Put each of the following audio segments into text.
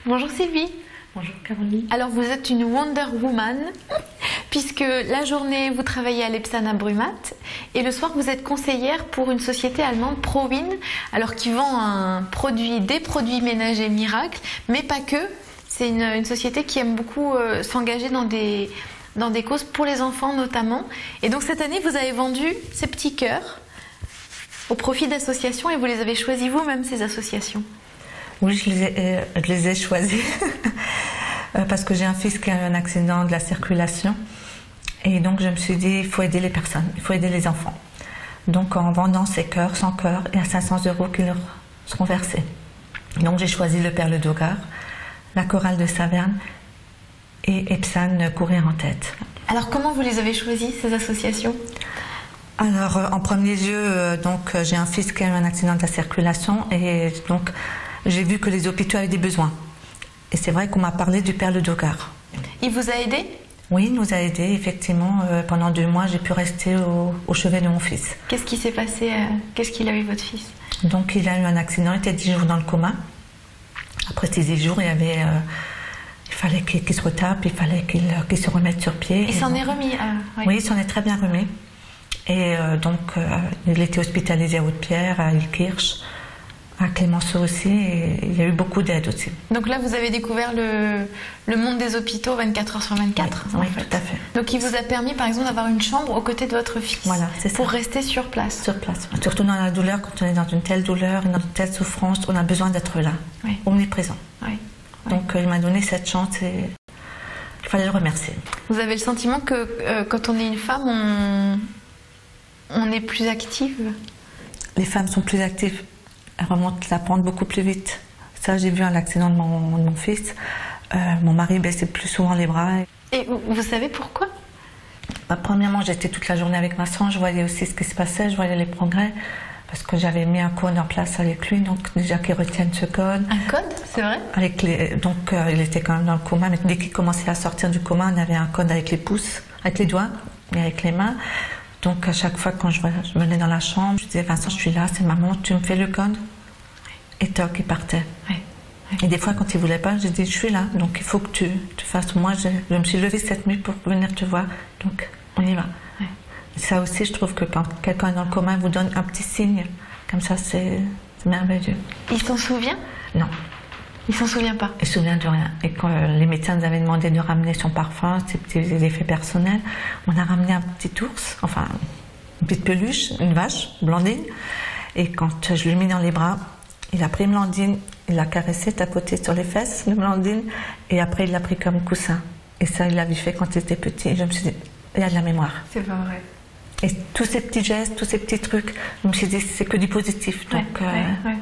Bonjour Sylvie. Bonjour Caroline. Alors vous êtes une Wonder Woman, puisque la journée vous travaillez à l'Epsan à Brumat et le soir vous êtes conseillère pour une société allemande ProWin, alors qui vend des produits ménagers miracles, mais pas que. C'est une société qui aime beaucoup s'engager dans des causes pour les enfants notamment. Et donc cette année vous avez vendu ces petits cœurs au profit d'associations et vous les avez choisis vous-même, ces associations. Oui, je les ai choisis parce que j'ai un fils qui a eu un accident de la circulation et donc je me suis dit il faut aider les personnes, il faut aider les enfants. Donc en vendant ces cœurs, 100 cœurs, il y a 500 € qui leur seront versés. Donc j'ai choisi le Père Le Dogar, la Chorale de Saverne et Epsan courir en tête. Alors comment vous les avez choisis, ces associations ? Alors en premier lieu, donc j'ai un fils qui a eu un accident de la circulation et donc j'ai vu que les hôpitaux avaient des besoins. Et c'est vrai qu'on m'a parlé du Père Le Dogar. Il vous a aidé ? Oui, il nous a aidés. Effectivement, pendant 2 mois, j'ai pu rester au chevet de mon fils. Qu'est-ce qui s'est passé Qu'est-ce qu'il a eu, votre fils ? Donc, il a eu un accident, il était 10 jours dans le coma. Après ces 10 jours, il fallait qu'il se retape, il fallait qu'il se remette sur pied. Il s'en est remis oui. Oui, il s'en est très bien remis. Et donc, il était hospitalisé à Haute-Pierre, à Ilkirch, à Clémenceau aussi, et il y a eu beaucoup d'aide aussi. Donc là, vous avez découvert le monde des hôpitaux 24 heures sur 24. Oui, tout à fait. Donc il vous a permis, par exemple, d'avoir une chambre aux côtés de votre fils. Voilà, c'est ça. Pour rester sur place. Sur place. Surtout dans la douleur, quand on est dans une telle douleur, dans une telle souffrance, on a besoin d'être là, oui. Omniprésent. Oui. Donc il m'a donné cette chance et il fallait le remercier. Vous avez le sentiment que quand on est une femme, on est plus active ? Les femmes sont plus actives. Elles remontent la pente beaucoup plus vite. Ça, j'ai vu à l'accident de mon fils. Mon mari baissait plus souvent les bras. Et vous savez pourquoi ? Premièrement, j'étais toute la journée avec ma soeur. Je voyais aussi ce qui se passait, je voyais les progrès. Parce que j'avais mis un code en place avec lui, donc déjà qu'il retienne ce code. Un code, c'est vrai ? Donc il était quand même dans le coma, mais dès qu'il commençait à sortir du coma, on avait un code avec les pouces, avec les doigts et avec les mains. Donc à chaque fois quand je venais dans la chambre, je disais Vincent, je suis là, c'est maman, tu me fais le code ? Et toc, il partait. Oui. Oui. Et des fois quand il voulait pas, je dis je suis là, donc il faut que tu fasses. Moi je me suis levée cette nuit pour venir te voir, donc on y va. Oui. Ça aussi, je trouve que quand quelqu'un est dans le coma vous donne un petit signe, comme ça c'est merveilleux. Il s'en souvient ? Non. Il s'en souvient pas. Il se souvient de rien. Et quand les médecins nous avaient demandé de ramener son parfum, ses petits effets personnels, on a ramené un petit ours, enfin une petite peluche, une vache, Blandine. Et quand je l'ai mis dans les bras, il a pris Blandine, il l'a caressé, tapoté sur les fesses de Blandine, et après il l'a pris comme coussin. Et ça, il l'avait fait quand il était petit. Et je me suis dit, il y a de la mémoire. C'est pas vrai. Et tous ces petits gestes, tous ces petits trucs, je me suis dit, c'est que du positif. Donc, ouais.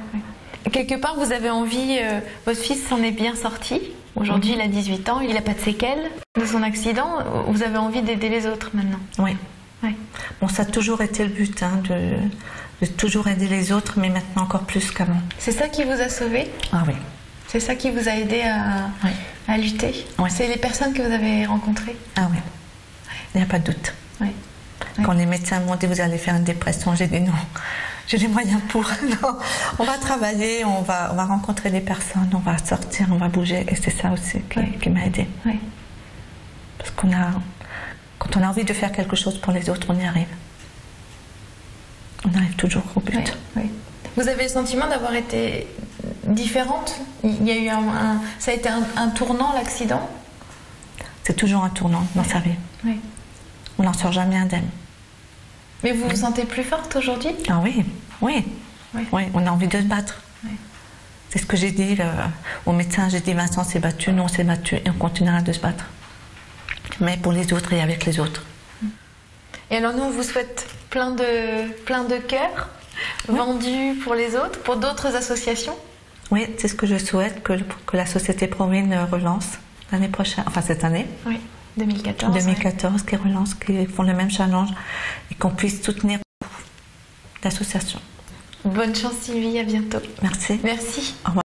Quelque part, vous avez envie, votre fils s'en est bien sorti. Aujourd'hui, il a 18 ans, il n'a pas de séquelles de son accident. Vous avez envie d'aider les autres maintenant. Oui. Oui. Bon, ça a toujours été le but, de toujours aider les autres, mais maintenant encore plus qu'avant. C'est ça qui vous a sauvé ? Ah oui. C'est ça qui vous a aidé à lutter ? Oui. C'est les personnes que vous avez rencontrées ? Ah oui. Il n'y a pas de doute. Oui. Quand les médecins m'ont dit vous allez faire une dépression, j'ai dit non. J'ai les moyens pour. Non. On va travailler, on va rencontrer des personnes, on va sortir, on va bouger. Et c'est ça aussi qui m'a aidée. Oui. Parce quand on a envie de faire quelque chose pour les autres, on y arrive. On arrive toujours au but. Oui. Vous avez le sentiment d'avoir été différente ? Il y a eu ça a été un tournant, l'accident ? C'est toujours un tournant dans sa vie. Oui. On n'en sort jamais indemne. Mais vous vous sentez plus forte aujourd'hui ? Ah oui. On a envie de se battre. Oui. C'est ce que j'ai dit au médecin. J'ai dit Vincent s'est battu, nous on s'est battu et on continuera de se battre. Mais pour les autres et avec les autres. Et alors nous on vous souhaite plein de cœurs vendus pour les autres, pour d'autres associations. Oui, c'est ce que je souhaite, que la société ProWin relance l'année prochaine, enfin cette année. Oui, 2014. 2014, qui relance, qui font le même challenge et qu'on puisse soutenir l'association. Bonne chance Sylvie, à bientôt. Merci. Merci. Au revoir.